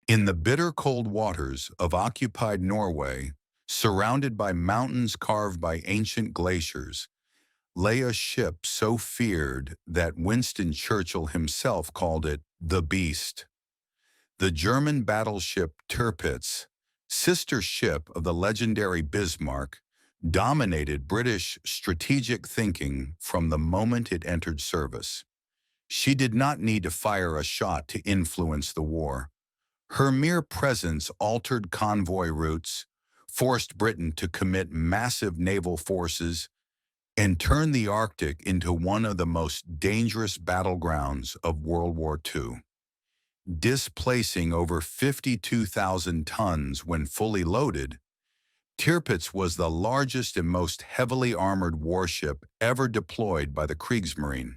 In the bitter cold waters of occupied Norway, surrounded by mountains carved by ancient glaciers, lay a ship so feared that Winston Churchill himself called it the Beast. The German battleship Tirpitz, sister ship of the legendary Bismarck, dominated British strategic thinking from the moment it entered service. She did not need to fire a shot to influence the war. Her mere presence altered convoy routes, forced Britain to commit massive naval forces, and turned the Arctic into one of the most dangerous battlegrounds of World War II. Displacing over 52,000 tons when fully loaded, Tirpitz was the largest and most heavily armored warship ever deployed by the Kriegsmarine.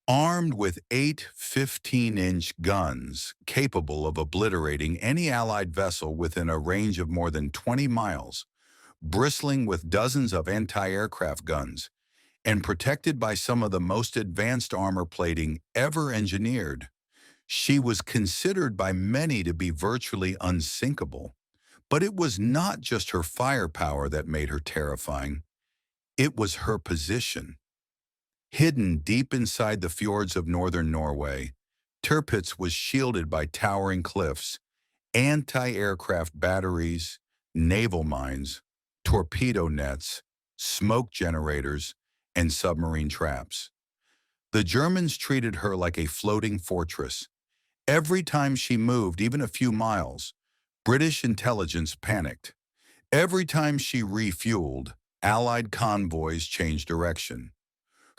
Armed with 8 15-inch guns capable of obliterating any Allied vessel within a range of more than 20 miles, bristling with dozens of anti-aircraft guns, and protected by some of the most advanced armor plating ever engineered, she was considered by many to be virtually unsinkable. But it was not just her firepower that made her terrifying. It was her position. Hidden deep inside the fjords of northern Norway, Tirpitz was shielded by towering cliffs, anti-aircraft batteries, naval mines, torpedo nets, smoke generators, and submarine traps. The Germans treated her like a floating fortress. Every time she moved even a few miles, British intelligence panicked. Every time she refueled, Allied convoys changed direction.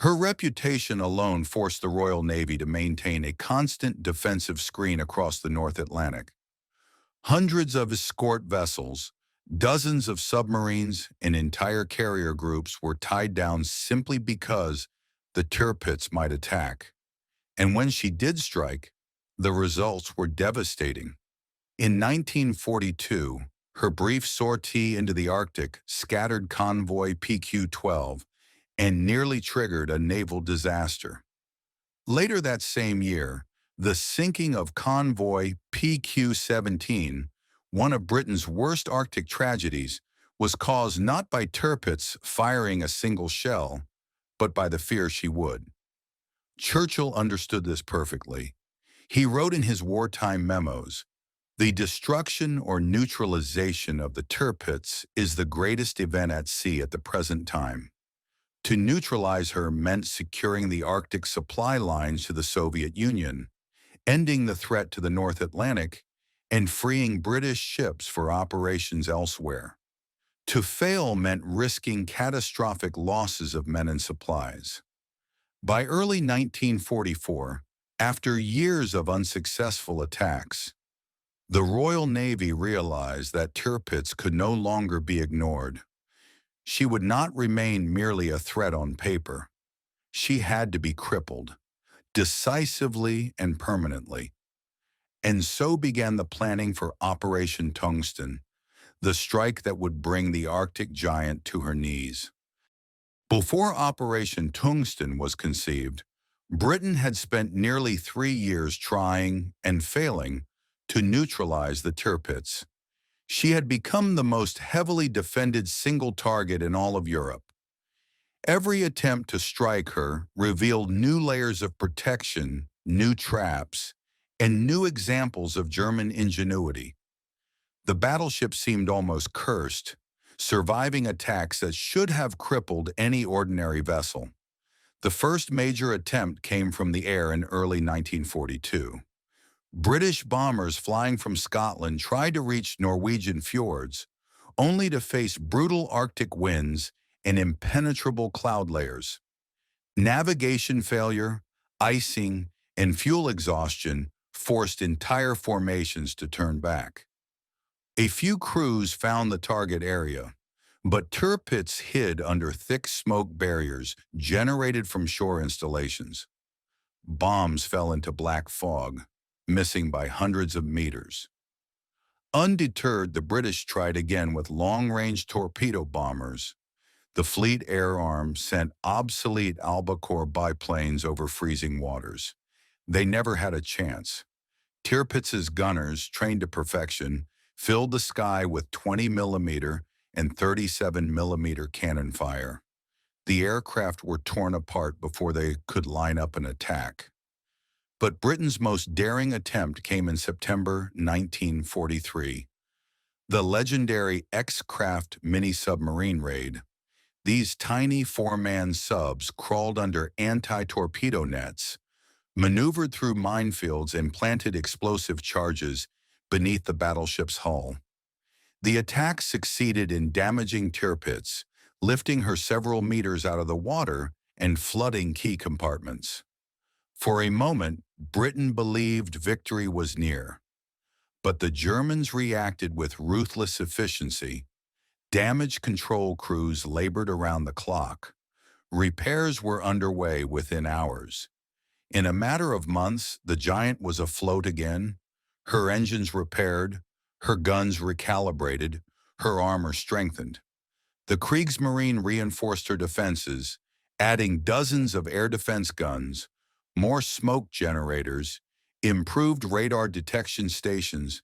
Her reputation alone forced the Royal Navy to maintain a constant defensive screen across the North Atlantic. Hundreds of escort vessels, dozens of submarines, and entire carrier groups were tied down simply because the Tirpitz might attack. And when she did strike, the results were devastating. In 1942, her brief sortie into the Arctic scattered convoy PQ-12 and nearly triggered a naval disaster. Later that same year, the sinking of convoy PQ-17, one of Britain's worst Arctic tragedies, was caused not by Tirpitz firing a single shell, but by the fear she would. Churchill understood this perfectly. He wrote in his wartime memos, "The destruction or neutralization of the Tirpitz is the greatest event at sea at the present time." To neutralize her meant securing the Arctic supply lines to the Soviet Union, ending the threat to the North Atlantic, and freeing British ships for operations elsewhere. To fail meant risking catastrophic losses of men and supplies. By early 1944, after years of unsuccessful attacks, the Royal Navy realized that Tirpitz could no longer be ignored. She would not remain merely a threat on paper. She had to be crippled, decisively and permanently. And so began the planning for Operation Tungsten, the strike that would bring the Arctic giant to her knees. Before Operation Tungsten was conceived, Britain had spent nearly 3 years trying and failing to neutralize the Tirpitz. She had become the most heavily defended single target in all of Europe. Every attempt to strike her revealed new layers of protection, new traps, and new examples of German ingenuity. The battleship seemed almost cursed, surviving attacks that should have crippled any ordinary vessel. The first major attempt came from the air in early 1942. British bombers flying from Scotland tried to reach Norwegian fjords, only to face brutal Arctic winds and impenetrable cloud layers. Navigation failure, icing, and fuel exhaustion forced entire formations to turn back. A few crews found the target area, but Tirpitz hid under thick smoke barriers generated from shore installations. Bombs fell into black fog, missing by hundreds of meters. Undeterred, the British tried again with long-range torpedo bombers. The Fleet Air Arm sent obsolete Albacore biplanes over freezing waters. They never had a chance. Tirpitz's gunners, trained to perfection, filled the sky with 20 mm and 37 mm cannon fire. The aircraft were torn apart before they could line up an attack. But Britain's most daring attempt came in September 1943. The legendary X-Craft mini-submarine raid. These tiny four-man subs crawled under anti-torpedo nets, maneuvered through minefields, and planted explosive charges beneath the battleship's hull. The attack succeeded in damaging Tirpitz, lifting her several meters out of the water and flooding key compartments. For a moment, Britain believed victory was near. But the Germans reacted with ruthless efficiency. Damage control crews labored around the clock. Repairs were underway within hours. In a matter of months, the Giant was afloat again, her engines repaired, her guns recalibrated, her armor strengthened. The Kriegsmarine reinforced her defenses, adding dozens of air defense guns, more smoke generators, improved radar detection stations,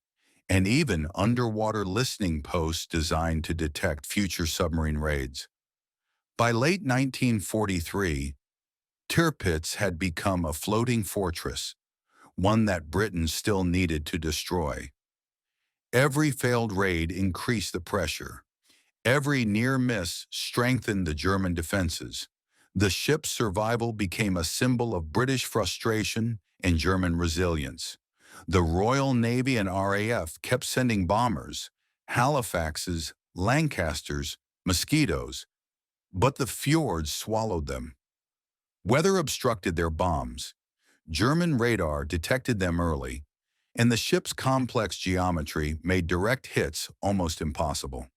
and even underwater listening posts designed to detect future submarine raids. By late 1943, Tirpitz had become a floating fortress, one that Britain still needed to destroy. Every failed raid increased the pressure. Every near miss strengthened the German defenses. The ship's survival became a symbol of British frustration and German resilience. The Royal Navy and RAF kept sending bombers, Halifaxes, Lancasters, Mosquitoes, but the fjords swallowed them. Weather obstructed their bombs. German radar detected them early, and the ship's complex geometry made direct hits almost impossible.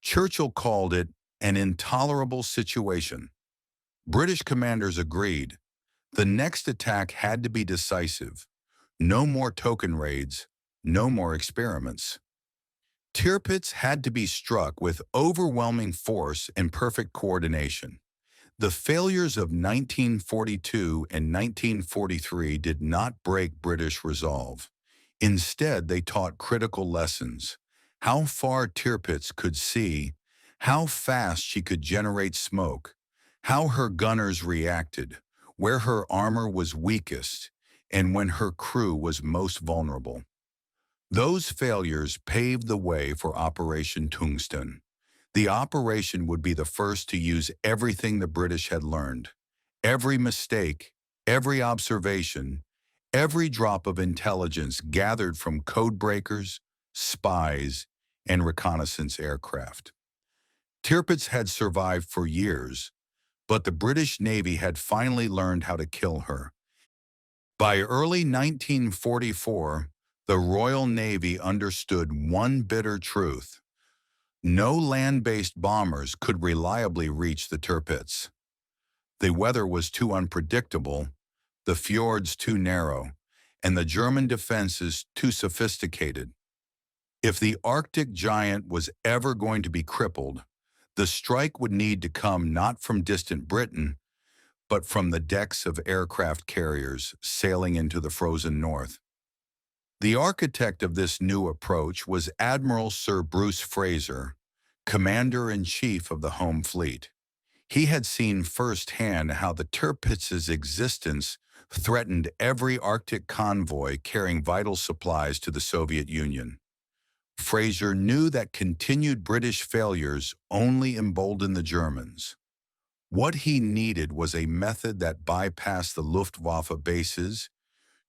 Churchill called it an intolerable situation. British commanders agreed. The next attack had to be decisive. No more token raids, no more experiments. Tirpitz had to be struck with overwhelming force and perfect coordination. The failures of 1942 and 1943 did not break British resolve. Instead, they taught critical lessons: how far Tirpitz could see, how fast she could generate smoke, how her gunners reacted, where her armor was weakest, and when her crew was most vulnerable. Those failures paved the way for Operation Tungsten. The operation would be the first to use everything the British had learned. Every mistake, every observation, every drop of intelligence gathered from codebreakers, spies, and reconnaissance aircraft. Tirpitz had survived for years, but the British Navy had finally learned how to kill her. By early 1944, the Royal Navy understood one bitter truth: no land-based bombers could reliably reach the Tirpitz. The weather was too unpredictable, the fjords too narrow, and the German defenses too sophisticated. If the Arctic Giant was ever going to be crippled, the strike would need to come not from distant Britain, but from the decks of aircraft carriers sailing into the frozen north. The architect of this new approach was Admiral Sir Bruce Fraser, Commander-in-Chief of the Home Fleet. He had seen firsthand how the Tirpitz's existence threatened every Arctic convoy carrying vital supplies to the Soviet Union. Fraser knew that continued British failures only emboldened the Germans. What he needed was a method that bypassed the Luftwaffe bases,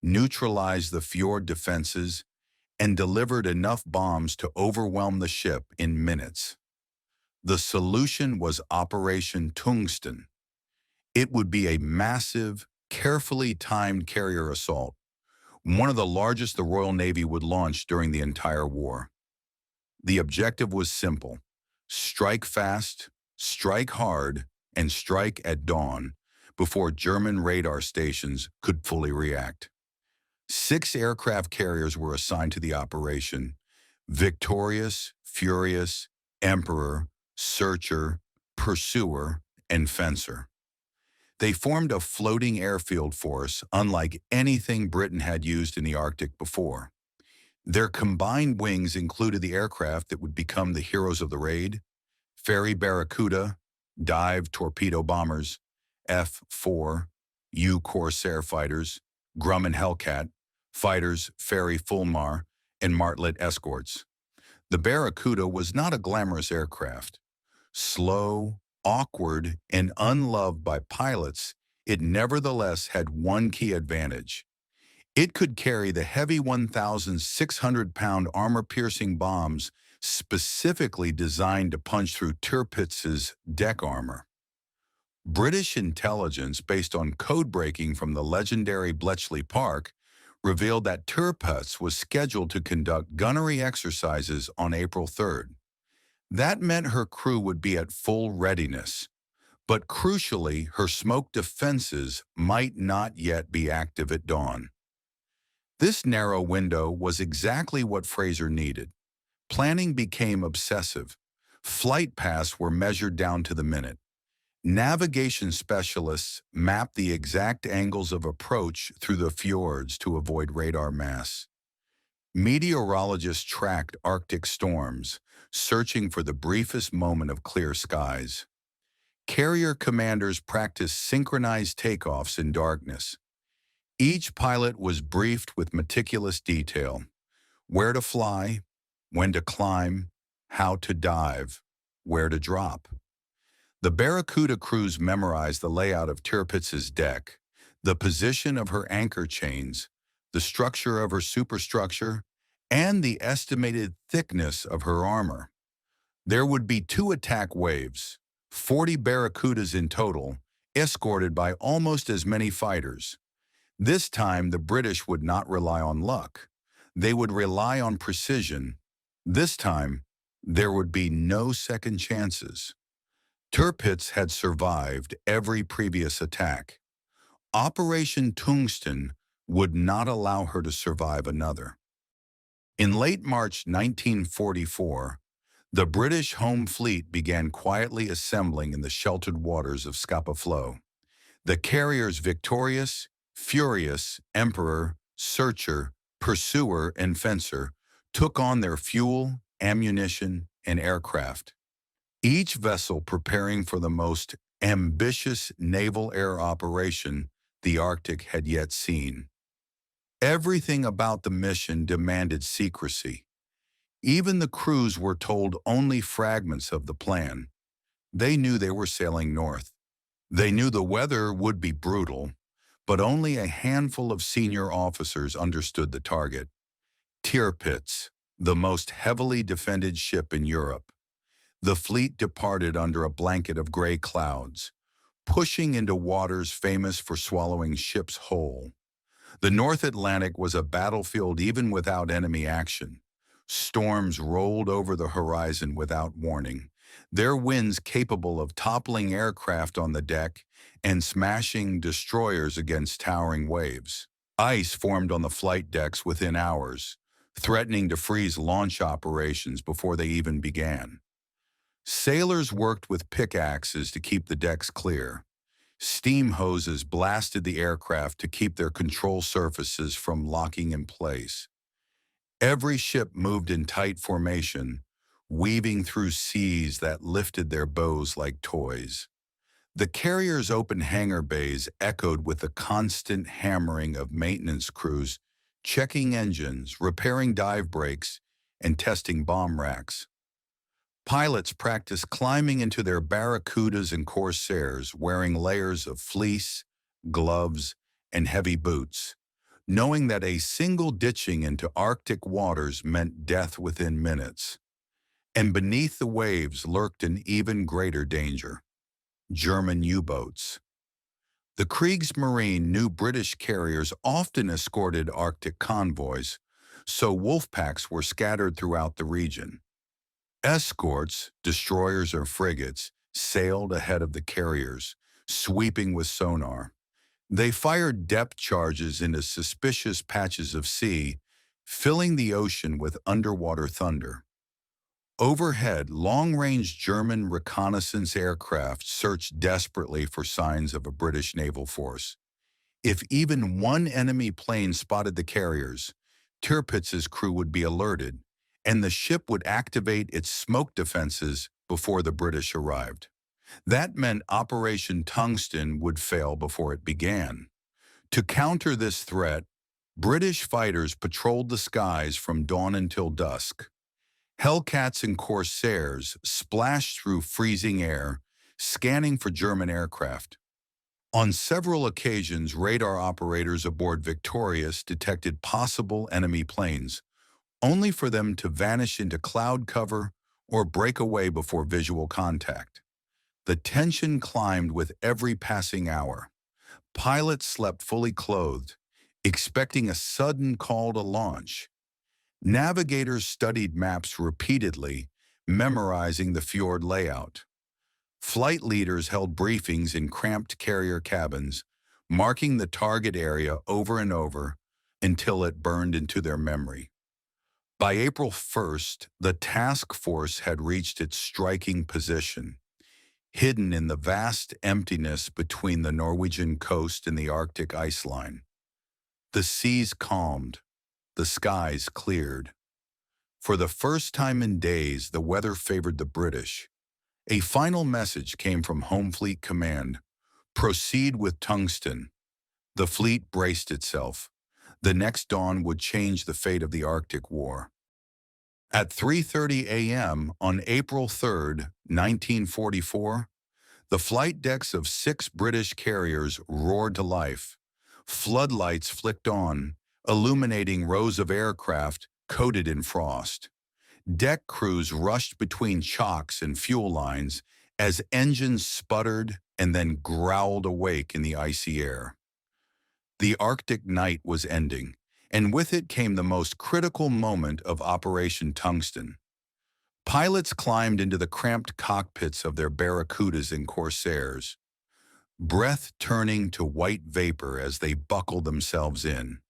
neutralized the fjord defenses, and delivered enough bombs to overwhelm the ship in minutes. The solution was Operation Tungsten. It would be a massive, carefully timed carrier assault, one of the largest the Royal Navy would launch during the entire war. The objective was simple: strike fast, strike hard, and strike at dawn before German radar stations could fully react. 6 aircraft carriers were assigned to the operation: Victorious, Furious, Emperor, Searcher, Pursuer, and Fencer. They formed a floating airfield force unlike anything Britain had used in the Arctic before. Their combined wings included the aircraft that would become the heroes of the raid: Fairey Barracuda, dive torpedo bombers, F-4, U Corsair fighters, Grumman Hellcat, fighters Fairey Fulmar, and Martlet escorts. The Barracuda was not a glamorous aircraft. Slow, awkward, and unloved by pilots, it nevertheless had one key advantage. It could carry the heavy 1,600-pound armor-piercing bombs specifically designed to punch through Tirpitz's deck armor. British intelligence, based on code breaking from the legendary Bletchley Park, revealed that Tirpitz was scheduled to conduct gunnery exercises on April 3rd. That meant her crew would be at full readiness, but crucially, her smoke defenses might not yet be active at dawn. This narrow window was exactly what Fraser needed. Planning became obsessive. Flight paths were measured down to the minute. Navigation specialists mapped the exact angles of approach through the fjords to avoid radar mass. Meteorologists tracked Arctic storms, searching for the briefest moment of clear skies. Carrier commanders practiced synchronized takeoffs in darkness. Each pilot was briefed with meticulous detail: where to fly, when to climb, how to dive, where to drop. The Barracuda crews memorized the layout of Tirpitz's deck, the position of her anchor chains, the structure of her superstructure, and the estimated thickness of her armor. There would be 2 attack waves, 40 Barracudas in total, escorted by almost as many fighters. This time, the British would not rely on luck. They would rely on precision. This time, there would be no second chances. Tirpitz had survived every previous attack. Operation Tungsten would not allow her to survive another. In late March 1944, the British Home Fleet began quietly assembling in the sheltered waters of Scapa Flow. The carriers Victorious, Furious, Emperor, Searcher, Pursuer, and Fencer took on their fuel, ammunition, and aircraft. Each vessel preparing for the most ambitious naval air operation the Arctic had yet seen. Everything about the mission demanded secrecy. Even the crews were told only fragments of the plan. They knew they were sailing north. They knew the weather would be brutal, but only a handful of senior officers understood the target: Tirpitz, the most heavily defended ship in Europe. The fleet departed under a blanket of gray clouds, pushing into waters famous for swallowing ships whole. The North Atlantic was a battlefield even without enemy action. Storms rolled over the horizon without warning, their winds capable of toppling aircraft on the deck and smashing destroyers against towering waves. Ice formed on the flight decks within hours, threatening to freeze launch operations before they even began. Sailors worked with pickaxes to keep the decks clear. Steam hoses blasted the aircraft to keep their control surfaces from locking in place. Every ship moved in tight formation, weaving through seas that lifted their bows like toys. The carrier's open hangar bays echoed with the constant hammering of maintenance crews, checking engines, repairing dive brakes, and testing bomb racks. Pilots practiced climbing into their Barracudas and Corsairs, wearing layers of fleece, gloves, and heavy boots, knowing that a single ditching into Arctic waters meant death within minutes. And beneath the waves lurked an even greater danger: German U-boats. The Kriegsmarine knew British carriers often escorted Arctic convoys, so wolf packs were scattered throughout the region. Escorts, destroyers or frigates, sailed ahead of the carriers, sweeping with sonar. They fired depth charges into suspicious patches of sea, filling the ocean with underwater thunder. Overhead, long-range German reconnaissance aircraft searched desperately for signs of a British naval force. If even one enemy plane spotted the carriers, Tirpitz's crew would be alerted, and the ship would activate its smoke defenses before the British arrived. That meant Operation Tungsten would fail before it began. To counter this threat, British fighters patrolled the skies from dawn until dusk. Hellcats and Corsairs splashed through freezing air, scanning for German aircraft. On several occasions, radar operators aboard Victorious detected possible enemy planes, only for them to vanish into cloud cover or break away before visual contact. The tension climbed with every passing hour. Pilots slept fully clothed, expecting a sudden call to launch. Navigators studied maps repeatedly, memorizing the fjord layout. Flight leaders held briefings in cramped carrier cabins, marking the target area over and over until it burned into their memory. By April 1st, the task force had reached its striking position, hidden in the vast emptiness between the Norwegian coast and the Arctic ice line. The seas calmed, the skies cleared. For the first time in days, the weather favored the British. A final message came from Home Fleet Command: proceed with Tungsten. The fleet braced itself. The next dawn would change the fate of the Arctic War. At 3:30 a.m. on April 3, 1944, the flight decks of 6 British carriers roared to life. Floodlights flicked on, illuminating rows of aircraft coated in frost. Deck crews rushed between chocks and fuel lines as engines sputtered and then growled awake in the icy air. The Arctic night was ending, and with it came the most critical moment of Operation Tungsten. Pilots climbed into the cramped cockpits of their Barracudas and Corsairs, breath turning to white vapor as they buckled themselves in.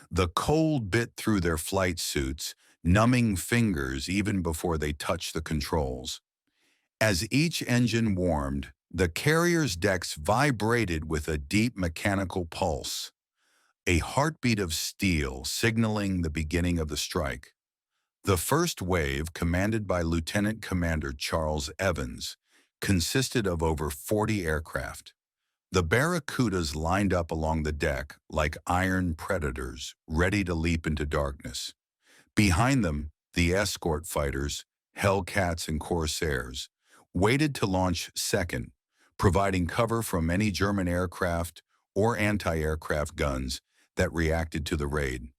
The cold bit through their flight suits, numbing fingers even before they touched the controls. As each engine warmed, the carrier's decks vibrated with a deep mechanical pulse, a heartbeat of steel signaling the beginning of the strike. The first wave, commanded by Lieutenant Commander Charles Evans, consisted of over 40 aircraft. The Barracudas lined up along the deck like iron predators, ready to leap into darkness. Behind them, the escort fighters, Hellcats and Corsairs, waited to launch second, providing cover from any German aircraft or anti-aircraft guns that reacted to the raid.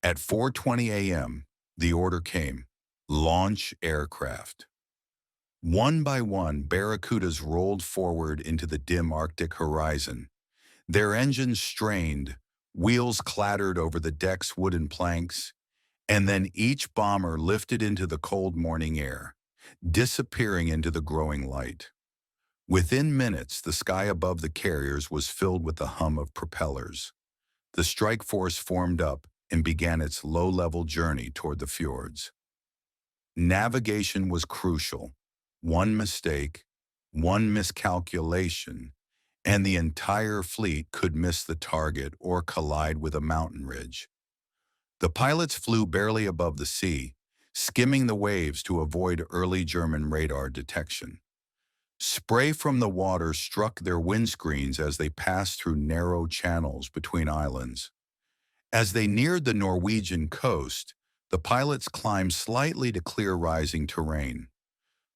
At 4:20 a.m., the order came: launch aircraft. One by one, Barracudas rolled forward into the dim Arctic horizon. Their engines strained, wheels clattered over the deck's wooden planks, and then each bomber lifted into the cold morning air, disappearing into the growing light. Within minutes, the sky above the carriers was filled with the hum of propellers. The strike force formed up and began its low-level journey toward the fjords. Navigation was crucial. One mistake, one miscalculation, and the entire fleet could miss the target or collide with a mountain ridge. The pilots flew barely above the sea, skimming the waves to avoid early German radar detection. Spray from the water struck their windscreens as they passed through narrow channels between islands. As they neared the Norwegian coast, the pilots climbed slightly to clear rising terrain.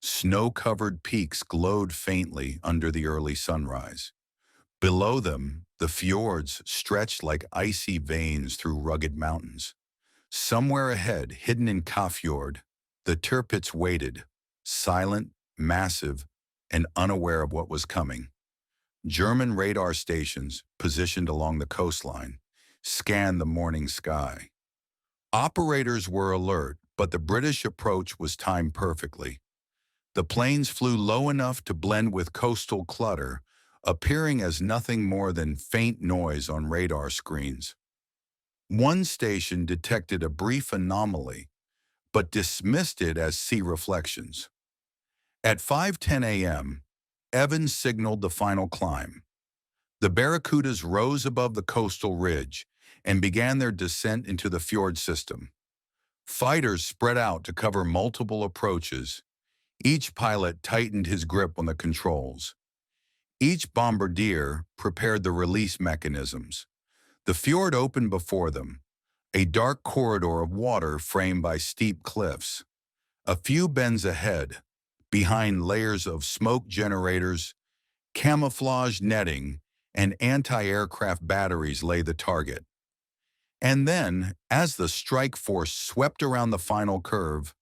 Snow-covered peaks glowed faintly under the early sunrise. Below them, the fjords stretched like icy veins through rugged mountains. Somewhere ahead, hidden in Kafjord, the Tirpitz waited, silent, massive, and unaware of what was coming. German radar stations, positioned along the coastline, scanned the morning sky. Operators were alert, but the British approach was timed perfectly. The planes flew low enough to blend with coastal clutter, appearing as nothing more than faint noise on radar screens. One station detected a brief anomaly. but dismissed it as sea reflections. At 5:10 a.m., Evans signaled the final climb. The Barracudas rose above the coastal ridge and began their descent into the fjord system. Fighters spread out to cover multiple approaches. Each pilot tightened his grip on the controls. Each bombardier prepared the release mechanisms. The fjord opened before them, a dark corridor of water framed by steep cliffs. A few bends ahead, behind layers of smoke generators, camouflage netting, and anti-aircraft batteries lay the target. And then, as the strike force swept around the final curve,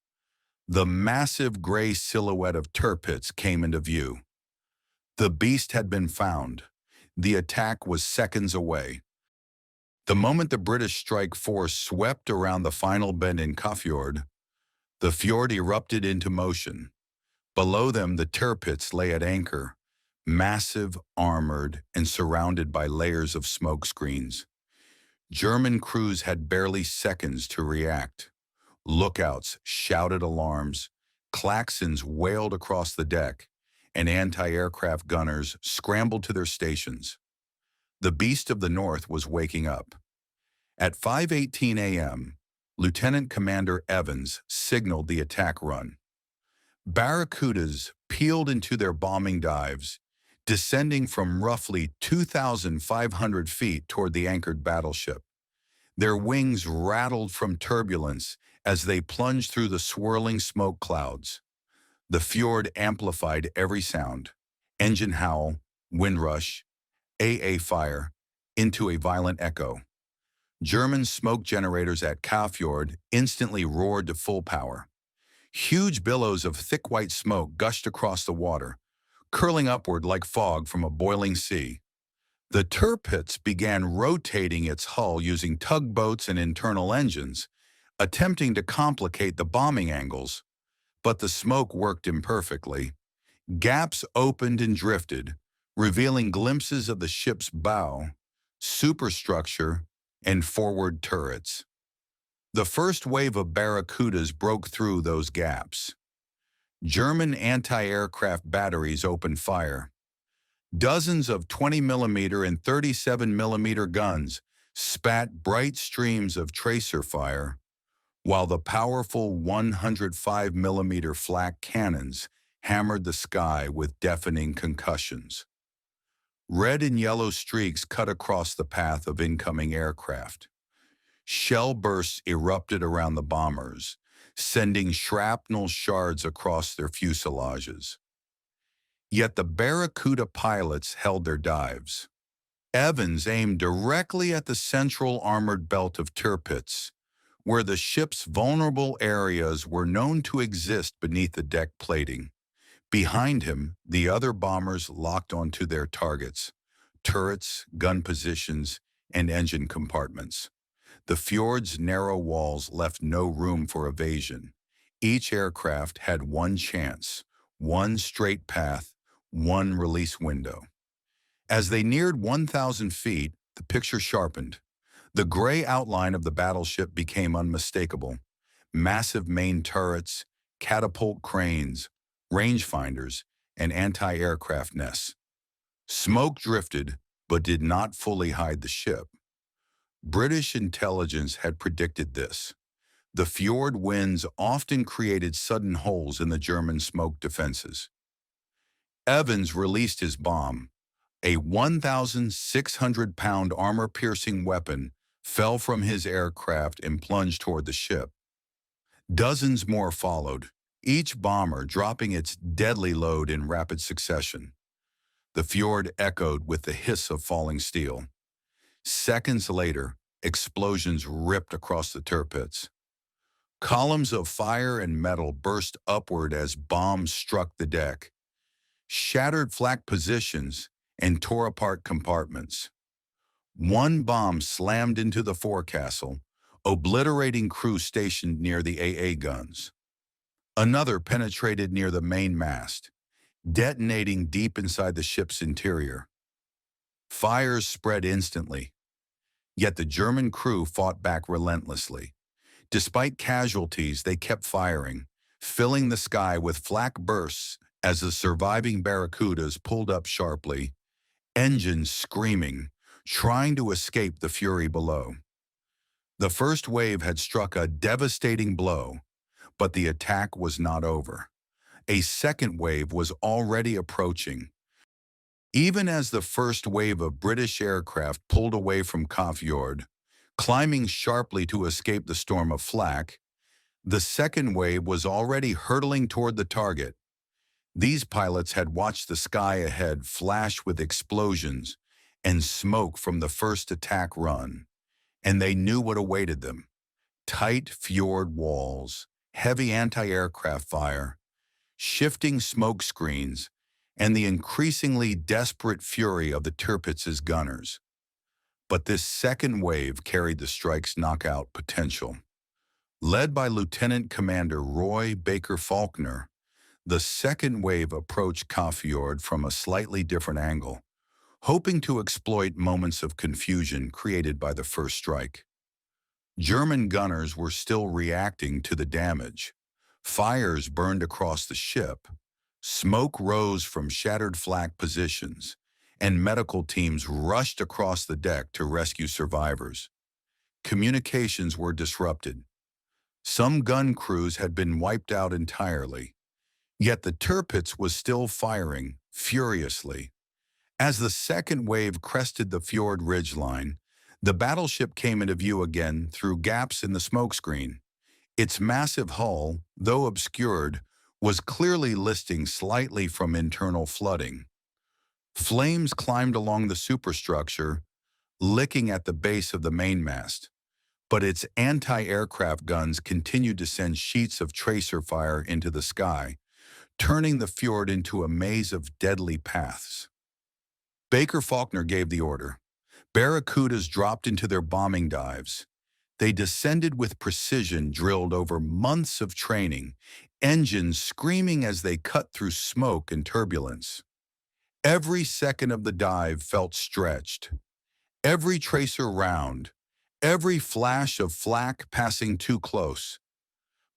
the massive gray silhouette of Tirpitz came into view. The beast had been found. The attack was seconds away. The moment the British strike force swept around the final bend in Kafjord, the fjord erupted into motion. Below them, the Tirpitz lay at anchor, massive, armored, and surrounded by layers of smoke screens. German crews had barely seconds to react. Lookouts shouted alarms, klaxons wailed across the deck, and anti-aircraft gunners scrambled to their stations. The beast of the north was waking up. At 5:18 a.m., Lieutenant Commander Evans signaled the attack run. Barracudas peeled into their bombing dives, descending from roughly 2,500 feet toward the anchored battleship. Their wings rattled from turbulence as they plunged through the swirling smoke clouds. The fjord amplified every sound: engine howl, wind rush, AA fire, into a violent echo. German smoke generators at Kafjord instantly roared to full power. Huge billows of thick white smoke gushed across the water, curling upward like fog from a boiling sea. The Tirpitz began rotating its hull using tugboats and internal engines, attempting to complicate the bombing angles, but the smoke worked imperfectly. Gaps opened and drifted, revealing glimpses of the ship's bow, superstructure, and forward turrets. The first wave of Barracudas broke through those gaps. German anti-aircraft batteries opened fire. Dozens of 20mm and 37mm guns spat bright streams of tracer fire, while the powerful 105mm flak cannons hammered the sky with deafening concussions. Red and yellow streaks cut across the path of incoming aircraft. Shell bursts erupted around the bombers, sending shrapnel shards across their fuselages. Yet the Barracuda pilots held their dives. Evans aimed directly at the central armored belt of Tirpitz, where the ship's vulnerable areas were known to exist beneath the deck plating. Behind him, the other bombers locked onto their targets: turrets, gun positions, and engine compartments. The fjord's narrow walls left no room for evasion. Each aircraft had one chance, one straight path, one release window. As they neared 1,000 feet, the picture sharpened. The gray outline of the battleship became unmistakable. Massive main turrets, catapult cranes, rangefinders, and anti-aircraft nests. Smoke drifted, but did not fully hide the ship. British intelligence had predicted this. The fjord winds often created sudden holes in the German smoke defenses. Evans released his bomb. A 1,600-pound armor-piercing weapon fell from his aircraft and plunged toward the ship. Dozens more followed, each bomber dropping its deadly load in rapid succession. The fjord echoed with the hiss of falling steel. Seconds later, explosions ripped across the Tirpitz. Columns of fire and metal burst upward as bombs struck the deck, shattered flak positions, and tore apart compartments. One bomb slammed into the forecastle, obliterating crew stationed near the AA guns. Another penetrated near the main mast, detonating deep inside the ship's interior. Fires spread instantly, yet the German crew fought back relentlessly. Despite casualties, they kept firing, filling the sky with flak bursts as the surviving Barracudas pulled up sharply, engines screaming, trying to escape the fury below. The first wave had struck a devastating blow, but the attack was not over. A second wave was already approaching. Even as the first wave of British aircraft pulled away from Kafjord, climbing sharply to escape the storm of flak, the second wave was already hurtling toward the target. These pilots had watched the sky ahead flash with explosions and smoke from the first attack run, and they knew what awaited them: tight fjord walls, heavy anti-aircraft fire, shifting smoke screens, and the increasingly desperate fury of the Tirpitz's gunners. But this second wave carried the strike's knockout potential. Led by Lieutenant Commander Roy Baker Faulkner, the second wave approached Kafjord from a slightly different angle, hoping to exploit moments of confusion created by the first strike. German gunners were still reacting to the damage. Fires burned across the ship, smoke rose from shattered flak positions, and medical teams rushed across the deck to rescue survivors. Communications were disrupted. Some gun crews had been wiped out entirely, yet the Tirpitz was still firing furiously. As the second wave crested the fjord ridgeline, the battleship came into view again through gaps in the smokescreen. Its massive hull, though obscured, was clearly listing slightly from internal flooding. Flames climbed along the superstructure, licking at the base of the mainmast, but its anti-aircraft guns continued to send sheets of tracer fire into the sky, turning the fjord into a maze of deadly paths. Baker Faulkner gave the order. Barracudas dropped into their bombing dives. They descended with precision drilled over months of training, engines screaming as they cut through smoke and turbulence. Every second of the dive felt stretched. Every tracer round, every flash of flak passing too close.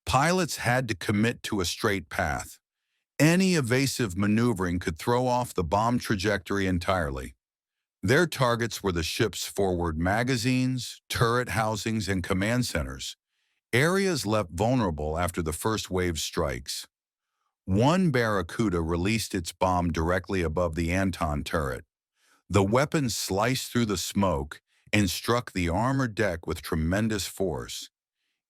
Pilots had to commit to a straight path. Any evasive maneuvering could throw off the bomb trajectory entirely. Their targets were the ship's forward magazines, turret housings, and command centers, areas left vulnerable after the first wave strikes. One Barracuda released its bomb directly above the Anton turret. The weapon sliced through the smoke and struck the armored deck with tremendous force.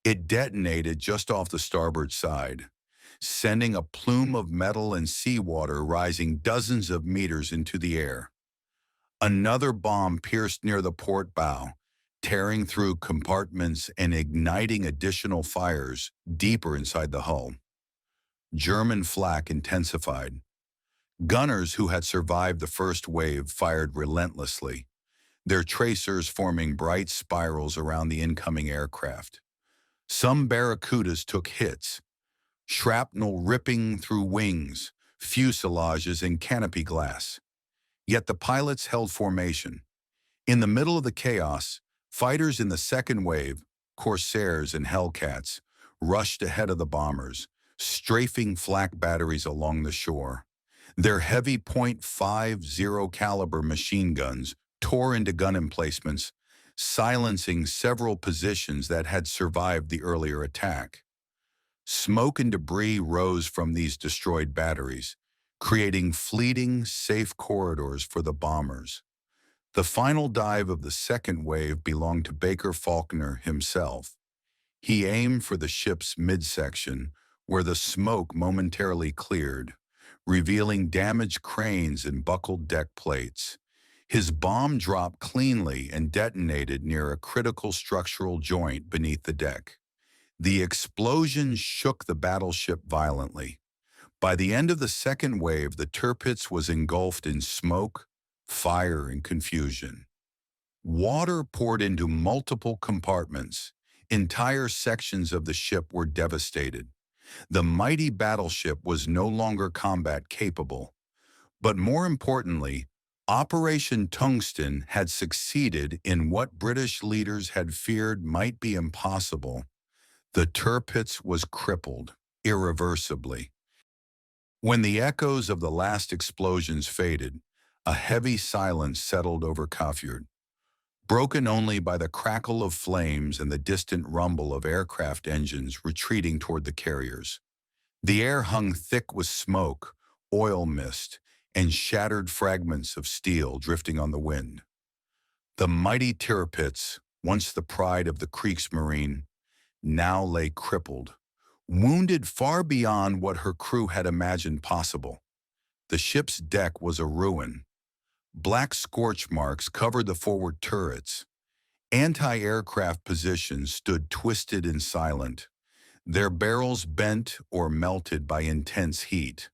It detonated just off the starboard side, sending a plume of metal and seawater rising dozens of meters into the air. Another bomb pierced near the port bow, tearing through compartments and igniting additional fires deeper inside the hull. German flak intensified. Gunners who had survived the first wave fired relentlessly, their tracers forming bright spirals around the incoming aircraft. Some Barracudas took hits, shrapnel ripping through wings, fuselages, and canopy glass. Yet the pilots held formation. In the middle of the chaos, fighters in the second wave, Corsairs and Hellcats, rushed ahead of the bombers, strafing flak batteries along the shore. Their heavy .50 caliber machine guns tore into gun emplacements, silencing several positions that had survived the earlier attack. Smoke and debris rose from these destroyed batteries, creating fleeting, safe corridors for the bombers. The final dive of the second wave belonged to Baker Faulkner himself. He aimed for the ship's midsection, where the smoke momentarily cleared, revealing damaged cranes and buckled deck plates. His bomb dropped cleanly and detonated near a critical structural joint beneath the deck. The explosion shook the battleship violently. By the end of the second wave, the Tirpitz was engulfed in smoke, fire, and confusion. Water poured into multiple compartments. Entire sections of the ship were devastated. The mighty battleship was no longer combat capable. But more importantly, Operation Tungsten had succeeded in what British leaders had feared might be impossible. The Tirpitz was crippled irreversibly. When the echoes of the last explosions faded, a heavy silence settled over Kafjord, broken only by the crackle of flames and the distant rumble of aircraft engines retreating toward the carriers. The air hung thick with smoke, oil mist, and shattered fragments of steel drifting on the wind. The mighty Tirpitz, once the pride of the Kriegsmarine, now lay crippled, wounded far beyond what her crew had imagined possible. The ship's deck was a ruin. Black scorch marks covered the forward turrets. Anti-aircraft positions stood twisted and silent, their barrels bent or melted by intense heat.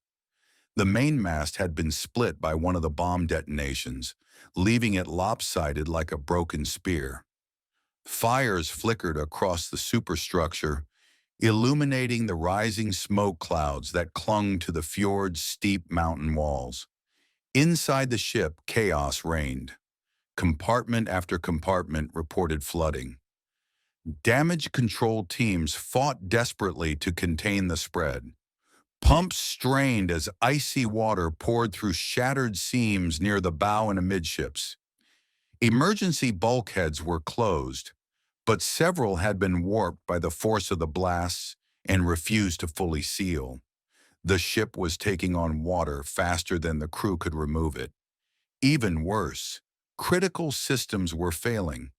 The mainmast had been split by one of the bomb detonations, leaving it lopsided like a broken spear. Fires flickered across the superstructure, illuminating the rising smoke clouds that clung to the fjord's steep mountain walls. Inside the ship, chaos reigned. Compartment after compartment reported flooding. Damage control teams fought desperately to contain the spread. Pumps strained as icy water poured through shattered seams near the bow and amidships. Emergency bulkheads were closed, but several had been warped by the force of the blasts and refused to fully seal. The ship was taking on water faster than the crew could remove it. Even worse, critical systems were failing.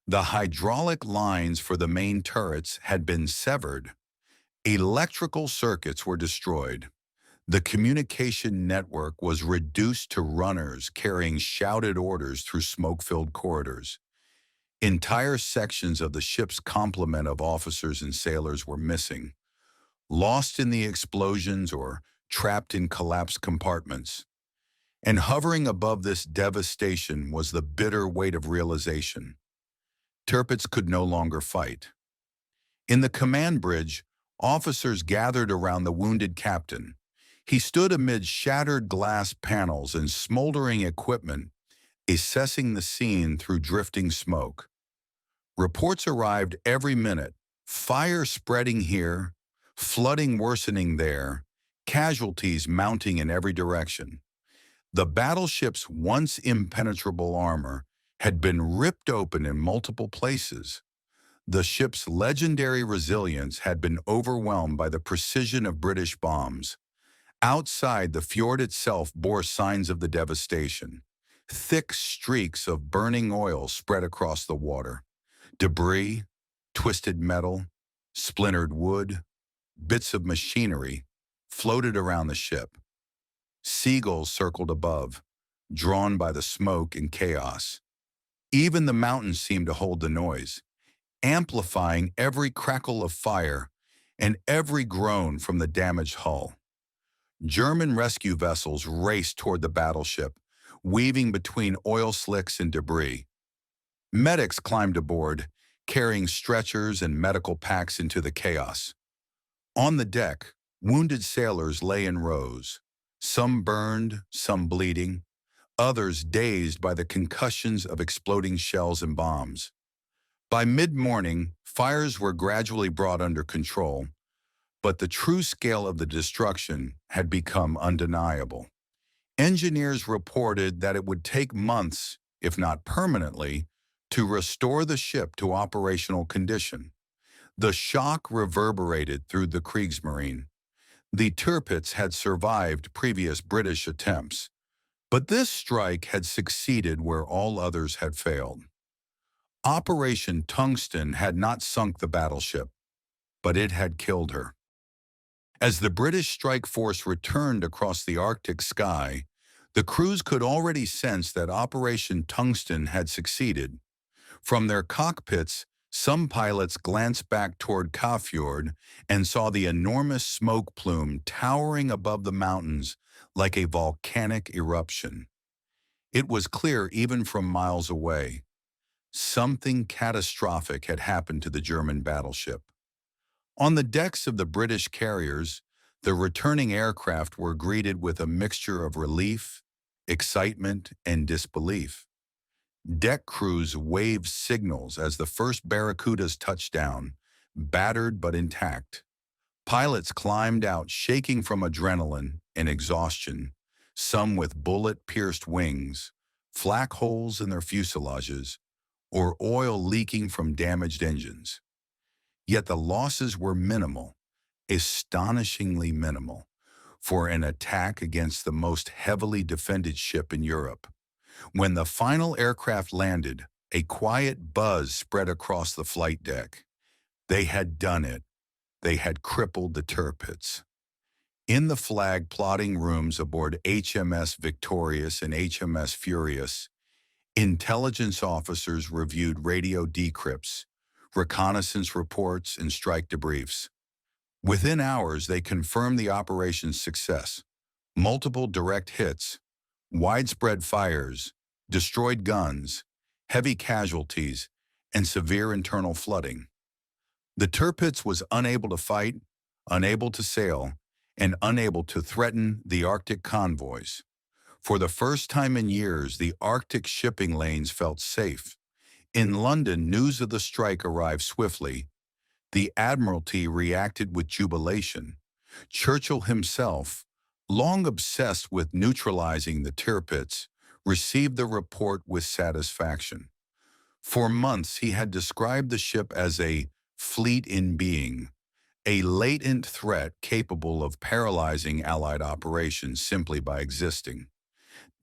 The hydraulic lines for the main turrets had been severed. Electrical circuits were destroyed. The communication network was reduced to runners carrying shouted orders through smoke-filled corridors. Entire sections of the ship's complement of officers and sailors were missing, lost in the explosions or trapped in collapsed compartments. And hovering above this devastation was the bitter weight of realization. Tirpitz could no longer fight. In the command bridge, officers gathered around the wounded captain. He stood amid shattered glass panels and smoldering equipment, assessing the scene through drifting smoke. Reports arrived every minute, fire spreading here, flooding worsening there, casualties mounting in every direction. The battleship's once impenetrable armor had been ripped open in multiple places. The ship's legendary resilience had been overwhelmed by the precision of British bombs. Outside, the fjord itself bore signs of the devastation. Thick streaks of burning oil spread across the water. Debris, twisted metal, splintered wood, bits of machinery floated around the ship. Seagulls circled above, drawn by the smoke and chaos. Even the mountains seemed to hold the noise, amplifying every crackle of fire and every groan from the damaged hull. German rescue vessels raced toward the battleship, weaving between oil slicks and debris. Medics climbed aboard, carrying stretchers and medical packs into the chaos. On the deck, wounded sailors lay in rows, some burned, some bleeding, others dazed by the concussions of exploding shells and bombs. By mid-morning, fires were gradually brought under control, but the true scale of the destruction had become undeniable. Engineers reported that it would take months, if not permanently, to restore the ship to operational condition. The shock reverberated through the Kriegsmarine. The Tirpitz had survived previous British attempts, but this strike had succeeded where all others had failed. Operation Tungsten had not sunk the battleship, but it had killed her. As the British strike force returned across the Arctic sky, the crews could already sense that Operation Tungsten had succeeded. From their cockpits, some pilots glanced back toward Kafjord and saw the enormous smoke plume towering above the mountains like a volcanic eruption. It was clear even from miles away. Something catastrophic had happened to the German battleship. On the decks of the British carriers, the returning aircraft were greeted with a mixture of relief, excitement, and disbelief. Deck crews waved signals as the first Barracudas touched down, battered but intact. Pilots climbed out shaking from adrenaline and exhaustion, some with bullet-pierced wings, flak holes in their fuselages, or oil leaking from damaged engines. Yet the losses were minimal, astonishingly minimal, for an attack against the most heavily defended ship in Europe. When the final aircraft landed, a quiet buzz spread across the flight deck. They had done it. They had crippled the Tirpitz. In the flag-plotting rooms aboard HMS Victorious and HMS Furious, intelligence officers reviewed radio decrypts, reconnaissance reports, and strike debriefs. Within hours, they confirmed the operation's success. Multiple direct hits, widespread fires, destroyed guns, heavy casualties, and severe internal flooding. The Tirpitz was unable to fight, unable to sail, and unable to threaten the Arctic convoys. For the first time in years, the Arctic shipping lanes felt safe. In London, news of the strike arrived swiftly. The Admiralty reacted with jubilation. Churchill himself, long obsessed with neutralizing the Tirpitz, received the report with satisfaction. For months, he had described the ship as a fleet in being, a latent threat capable of paralyzing Allied operations simply by existing.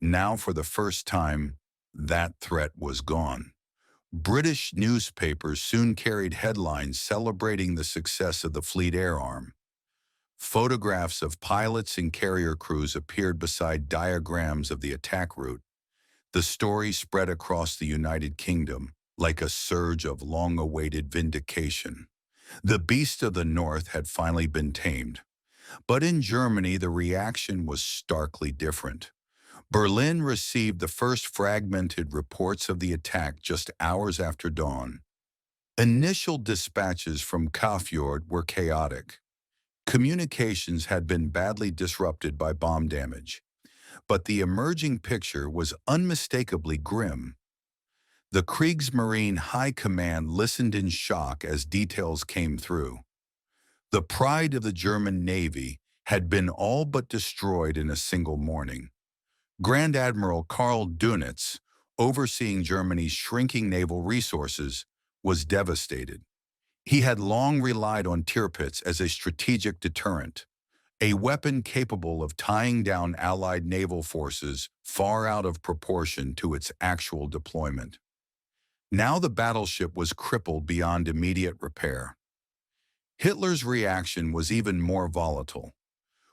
Now, for the first time, that threat was gone. British newspapers soon carried headlines celebrating the success of the Fleet Air Arm. Photographs of pilots and carrier crews appeared beside diagrams of the attack route. The story spread across the United Kingdom like a surge of long-awaited vindication. The beast of the North had finally been tamed. But in Germany, the reaction was starkly different. Berlin received the first fragmented reports of the attack just hours after dawn. Initial dispatches from Kaufjord were chaotic. Communications had been badly disrupted by bomb damage, but the emerging picture was unmistakably grim. The Kriegsmarine High Command listened in shock as details came through. The pride of the German Navy had been all but destroyed in a single morning. Grand Admiral Karl Dönitz, overseeing Germany's shrinking naval resources, was devastated. He had long relied on Tirpitz as a strategic deterrent, a weapon capable of tying down Allied naval forces far out of proportion to its actual deployment. Now the battleship was crippled beyond immediate repair. Hitler's reaction was even more volatile.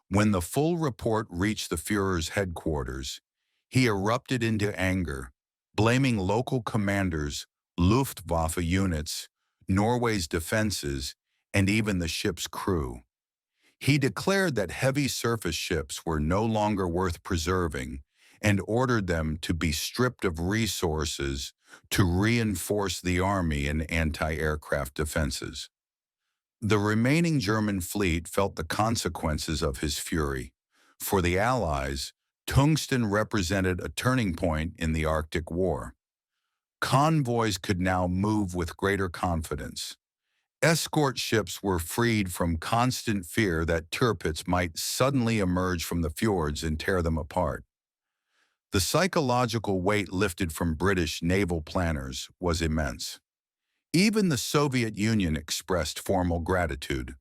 When the full report reached the Führer's headquarters, he erupted into anger, blaming local commanders, Luftwaffe units, Norway's defenses, and even the ship's crew. He declared that heavy surface ships were no longer worth preserving and ordered them to be stripped of resources to reinforce the army in anti-aircraft defenses. The remaining German fleet felt the consequences of his fury. For the Allies, tungsten represented a turning point in the Arctic War. Convoys could now move with greater confidence. Escort ships were freed from constant fear that Tirpitz might suddenly emerge from the fjords and tear them apart. The psychological weight lifted from British naval planners was immense. Even the Soviet Union expressed formal gratitude.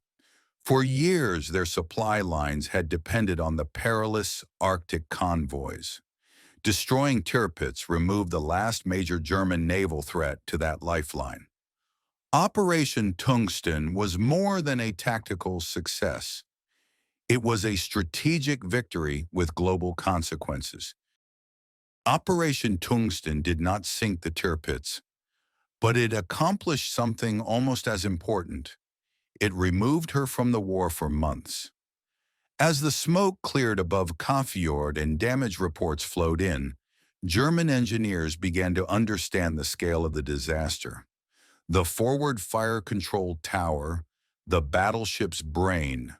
For years, their supply lines had depended on the perilous Arctic convoys. Destroying Tirpitz removed the last major German naval threat to that lifeline. Operation Tungsten was more than a tactical success. It was a strategic victory with global consequences. Operation Tungsten did not sink the Tirpitz, but it accomplished something almost as important. It removed her from the war for months. As the smoke cleared above Kaufjord and damage reports flowed in, German engineers began to understand the scale of the disaster. The forward fire control tower, the battleship's brain,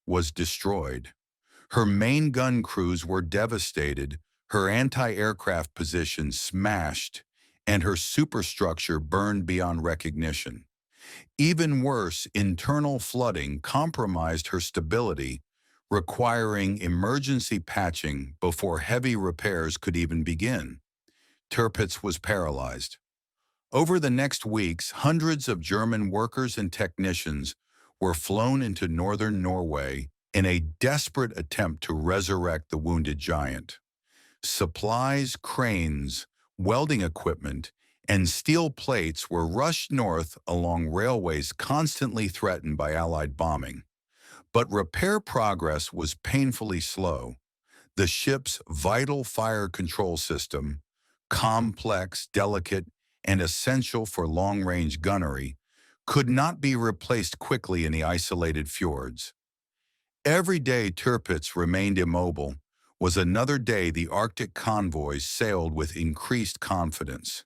was destroyed. Her main gun crews were devastated, her anti-aircraft positions smashed, and her superstructure burned beyond recognition. Even worse, internal flooding compromised her stability, requiring emergency patching before heavy repairs could even begin. Tirpitz was paralyzed. Over the next weeks, hundreds of German workers and technicians were flown into northern Norway in a desperate attempt to resurrect the wounded giant. Supplies, cranes, welding equipment, and steel plates were rushed north along railways constantly threatened by Allied bombing. But repair progress was painfully slow. The ship's vital fire control system, complex, delicate, and essential for long-range gunnery, could not be replaced quickly in the isolated fjords. Every day Tirpitz remained immobile was another day the Arctic convoys sailed with increased confidence.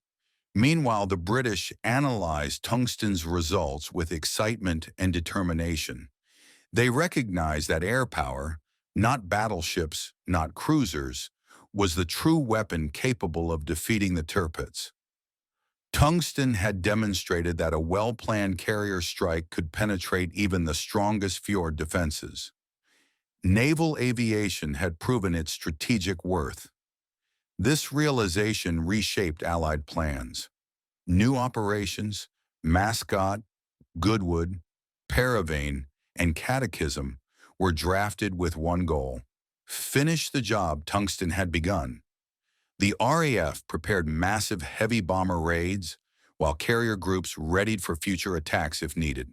Meanwhile, the British analyzed tungsten's results with excitement and determination. They recognized that air power, not battleships, not cruisers, was the true weapon capable of defeating the Tirpitz. Tungsten had demonstrated that a well-planned carrier strike could penetrate even the strongest fjord defenses. Naval aviation had proven its strategic worth. This realization reshaped Allied plans. New operations, Mascot, Goodwood, Paravane, and Catechism were drafted with one goal: finish the job Tungsten had begun. The RAF prepared massive heavy bomber raids, while carrier groups readied for future attacks if needed.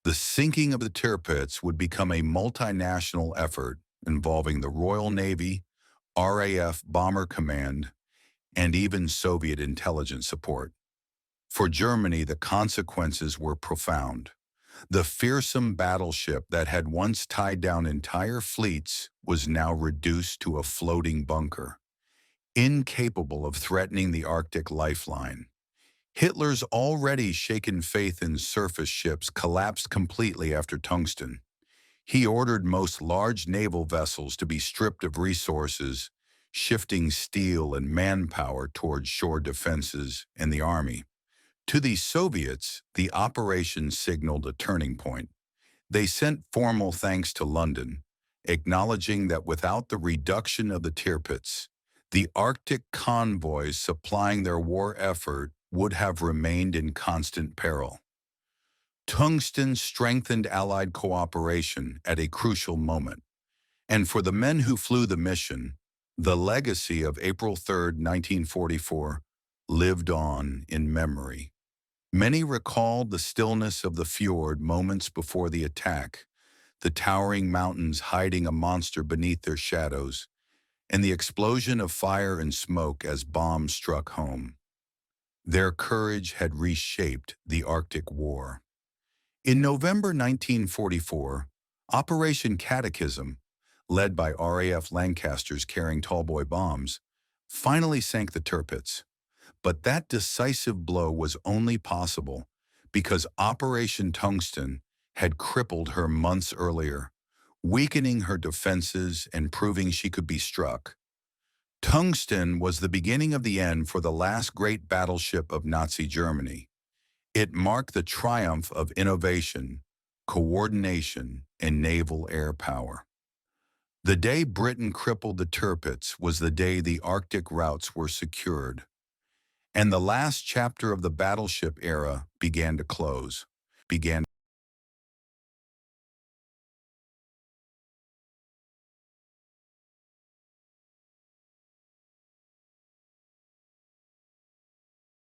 The sinking of the Tirpitz would become a multinational effort involving the Royal Navy, RAF Bomber Command, and even Soviet intelligence support. For Germany, the consequences were profound. The fearsome battleship that had once tied down entire fleets was now reduced to a floating bunker, incapable of threatening the Arctic lifeline. Hitler's already shaken faith in surface ships collapsed completely after Tungsten. He ordered most large naval vessels to be stripped of resources, shifting steel and manpower toward shore defenses and the army. To the Soviets, the operation signaled a turning point. They sent formal thanks to London, acknowledging that without the reduction of the Tirpitz, the Arctic convoys supplying their war effort would have remained in constant peril. Tungsten strengthened Allied cooperation at a crucial moment, and for the men who flew the mission, the legacy of April 3, 1944, lived on in memory. Many recalled the stillness of the fjord moments before the attack, the towering mountains hiding a monster beneath their shadows, and the explosion of fire and smoke as bombs struck home. Their courage had reshaped the Arctic War. In November 1944, Operation Catechism, led by RAF Lancasters carrying tallboy bombs, finally sank the Tirpitz. But that decisive blow was only possible because Operation Tungsten had crippled her months earlier, weakening her defenses and proving she could be struck. Tungsten was the beginning of the end for the last great battleship of Nazi Germany. It marked the triumph of innovation, coordination, and naval air power. The day Britain crippled the Tirpitz was the day the Arctic routes were secured, and the last chapter of the battleship era began to close.